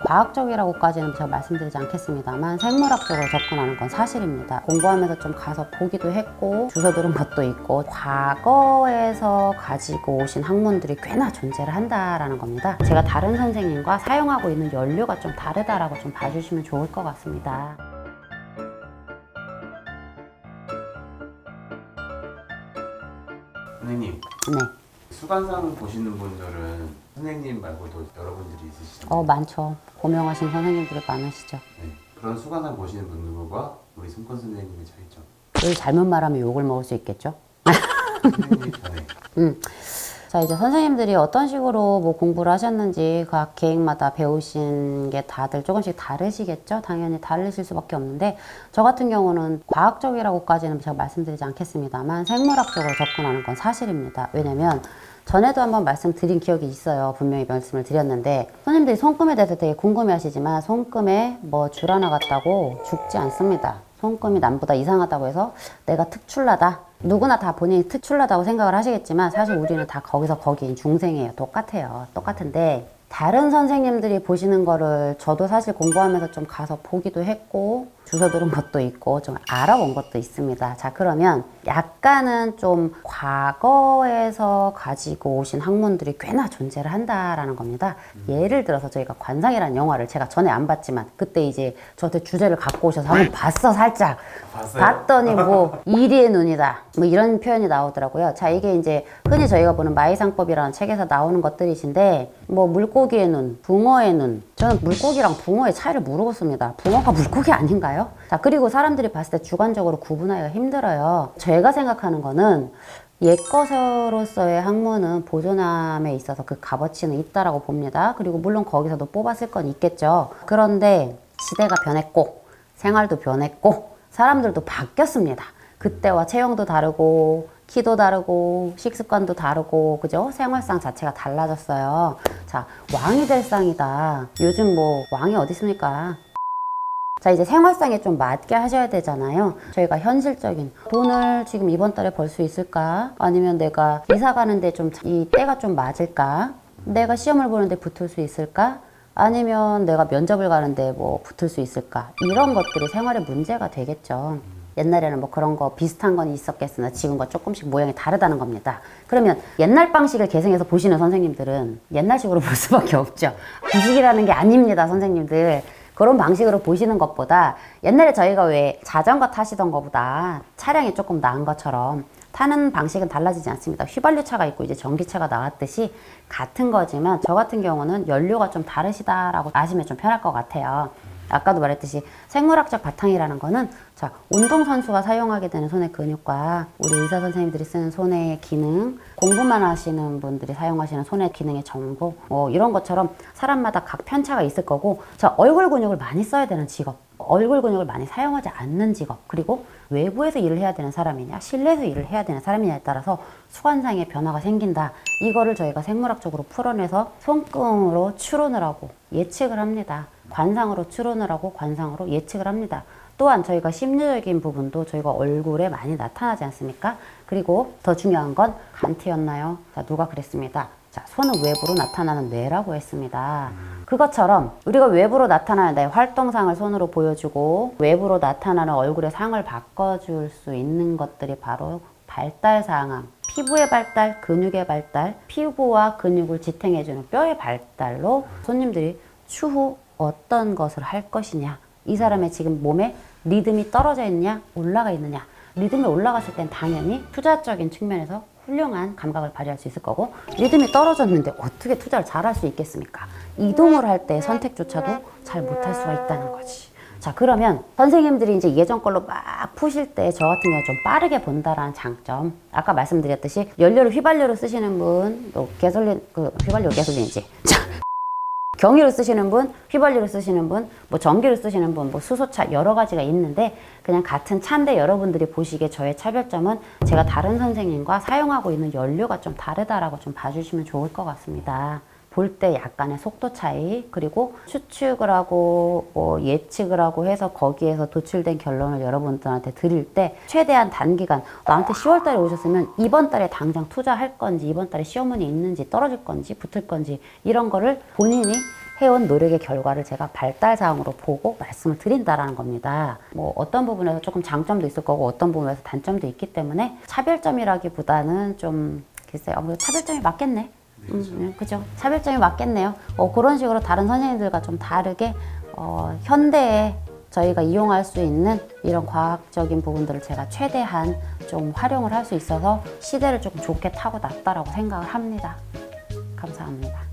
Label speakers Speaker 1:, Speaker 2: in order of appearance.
Speaker 1: 과학적이라고까지는 제가 말씀드리지 않겠습니다만 생물학적으로 접근하는 건 사실입니다. 공부하면서 좀 가서 보기도 했고 주워 들은 것도 있고 과거에서 가지고 오신 학문들이 꽤나 존재를 한다라는 겁니다. 제가 다른 선생님과 사용하고 있는 연료가 좀 다르다라고 좀 봐주시면 좋을 것 같습니다.
Speaker 2: 선생님,
Speaker 1: 네.
Speaker 2: 수간상 보시는 분들은 선생님 말고도 여러분들이 있으시죠?
Speaker 1: 많죠. 고명하신 선생님들이 많으시죠.
Speaker 2: 네. 그런 수간상 보시는 분들과 우리 손권 선생님의 차이점.
Speaker 1: 늘 잘못 말하면 욕을 먹을 수 있겠죠?
Speaker 2: 선생님 전에.
Speaker 1: 자, 이제 선생님들이 어떤 식으로 뭐 공부를 하셨는지 각 계획마다 배우신 게 다들 조금씩 다르시겠죠? 당연히 다르실 수밖에 없는데 저 같은 경우는 과학적이라고까지는 제가 말씀드리지 않겠습니다만 생물학적으로 접근하는 건 사실입니다. 왜냐면 전에도 한번 말씀드린 기억이 있어요. 분명히 말씀을 드렸는데 손님들이 손금에 대해서 되게 궁금해하시지만 손금에 뭐 줄 하나 같다고 죽지 않습니다. 손금이 남보다 이상하다고 해서 내가 특출나다. 누구나 다 본인이 특출나다고 생각을 하시겠지만 사실 우리는 다 거기서 거기인 중생이에요. 똑같아요. 똑같은데 다른 선생님들이 보시는 거를 저도 사실 공부하면서 좀 가서 보기도 했고 주워 들은 것도 있고 좀 알아본 것도 있습니다. 자, 그러면 약간은 좀 과거에서 가지고 오신 학문들이 꽤나 존재를 한다라는 겁니다. 예를 들어서 저희가 관상이라는 영화를 제가 전에 안 봤지만 그때 이제 저한테 주제를 갖고 오셔서 한번 봤어, 살짝.
Speaker 2: 봤어요?
Speaker 1: 봤더니 뭐 이리의 눈이다. 뭐 이런 표현이 나오더라고요. 자, 이게 이제 흔히 저희가 보는 마이상법이라는 책에서 나오는 것들이신데 뭐 물고기의 눈, 붕어의 눈. 저는 물고기랑 붕어의 차이를 모르겠습니다. 붕어가 물고기 아닌가요? 자, 그리고 사람들이 봤을 때 주관적으로 구분하기가 힘들어요. 제가 생각하는 거는 옛것으로서의 학문은 보존함에 있어서 그 값어치는 있다라고 봅니다. 그리고 물론 거기서도 뽑았을 건 있겠죠. 그런데 시대가 변했고 생활도 변했고 사람들도 바뀌었습니다. 그때와 체형도 다르고 키도 다르고 식습관도 다르고 그죠? 생활상 자체가 달라졌어요. 자, 왕이 될 상이다. 요즘 뭐 왕이 어디 있습니까? 자, 이제 생활상에 좀 맞게 하셔야 되잖아요. 저희가 현실적인 돈을 지금 이번 달에 벌 수 있을까? 아니면 내가 이사 가는데 좀 이 때가 좀 맞을까? 내가 시험을 보는데 붙을 수 있을까? 아니면 내가 면접을 가는데 뭐 붙을 수 있을까? 이런 것들이 생활의 문제가 되겠죠. 옛날에는 뭐 그런 거 비슷한 건 있었겠으나 지금과 조금씩 모양이 다르다는 겁니다. 그러면 옛날 방식을 계승해서 보시는 선생님들은 옛날식으로 볼 수밖에 없죠. 구식이라는 게 아닙니다, 선생님들. 그런 방식으로 보시는 것보다 옛날에 저희가 왜 자전거 타시던 것보다 차량이 조금 나은 것처럼 타는 방식은 달라지지 않습니다. 휘발유차가 있고 이제 전기차가 나왔듯이 같은 거지만 저 같은 경우는 연료가 좀 다르시다라고 아시면 좀 편할 것 같아요. 아까도 말했듯이 생물학적 바탕이라는 거는 자, 운동선수가 사용하게 되는 손의 근육과 우리 의사 선생님들이 쓰는 손의 기능, 공부만 하시는 분들이 사용하시는 손의 기능의 정보 이런 것처럼 사람마다 각 편차가 있을 거고 자, 얼굴 근육을 많이 써야 되는 직업, 얼굴 근육을 많이 사용하지 않는 직업, 그리고 외부에서 일을 해야 되는 사람이냐 실내에서 일을 해야 되는 사람이냐에 따라서 수관상의 변화가 생긴다. 이거를 저희가 생물학적으로 풀어내서 손금으로 추론을 하고 예측을 합니다. 관상으로 추론을 하고 관상으로 예측을 합니다. 또한 저희가 심리적인 부분도 저희가 얼굴에 많이 나타나지 않습니까? 그리고 더 중요한 건 간티였나요? 자, 누가 그랬습니다. 자, 손은 외부로 나타나는 뇌라고 했습니다. 그것처럼 우리가 외부로 나타나는 내 활동상을 손으로 보여주고 외부로 나타나는 얼굴의 상을 바꿔줄 수 있는 것들이 바로 발달 상황, 피부의 발달, 근육의 발달, 피부와 근육을 지탱해주는 뼈의 발달로 손님들이 추후 어떤 것을 할 것이냐, 이 사람의 지금 몸에 리듬이 떨어져 있느냐 올라가 있느냐. 리듬이 올라갔을 땐 당연히 투자적인 측면에서 훌륭한 감각을 발휘할 수 있을 거고 리듬이 떨어졌는데 어떻게 투자를 잘 할 수 있겠습니까? 이동을 할 때 선택조차도 잘 못할 수가 있다는 거지. 자, 그러면 선생님들이 이제 예전 걸로 막 푸실 때 저 같은 경우 좀 빠르게 본다라는 장점. 아까 말씀드렸듯이 연료를 휘발유로 쓰시는 분, 또 가솔린, 휘발유 가솔린이지. 경유를 쓰시는 분, 휘발유를 쓰시는 분, 뭐 전기를 쓰시는 분, 뭐 수소차 여러 가지가 있는데 그냥 같은 차인데 여러분들이 보시기에 저의 차별점은 제가 다른 선생님과 사용하고 있는 연료가 좀 다르다라고 좀 봐주시면 좋을 것 같습니다. 볼 때 약간의 속도 차이, 그리고 추측을 하고 뭐 예측을 하고 해서 거기에서 도출된 결론을 여러분들한테 드릴 때 최대한 단기간 나한테 10월 달에 오셨으면 이번 달에 당장 투자할 건지 이번 달에 시험문이 있는지 떨어질 건지 붙을 건지 이런 거를 본인이 해온 노력의 결과를 제가 발달사항으로 보고 말씀을 드린다라는 겁니다. 뭐 어떤 부분에서 조금 장점도 있을 거고 어떤 부분에서 단점도 있기 때문에 차별점이라기보다는 좀 글쎄요, 차별점이 맞겠네. 그죠? 차별점이 맞겠네요. 그런 식으로 다른 선생님들과 좀 다르게 현대에 저희가 이용할 수 있는 이런 과학적인 부분들을 제가 최대한 좀 활용을 할 수 있어서 시대를 조금 좋게 타고 났다라고 생각을 합니다. 감사합니다.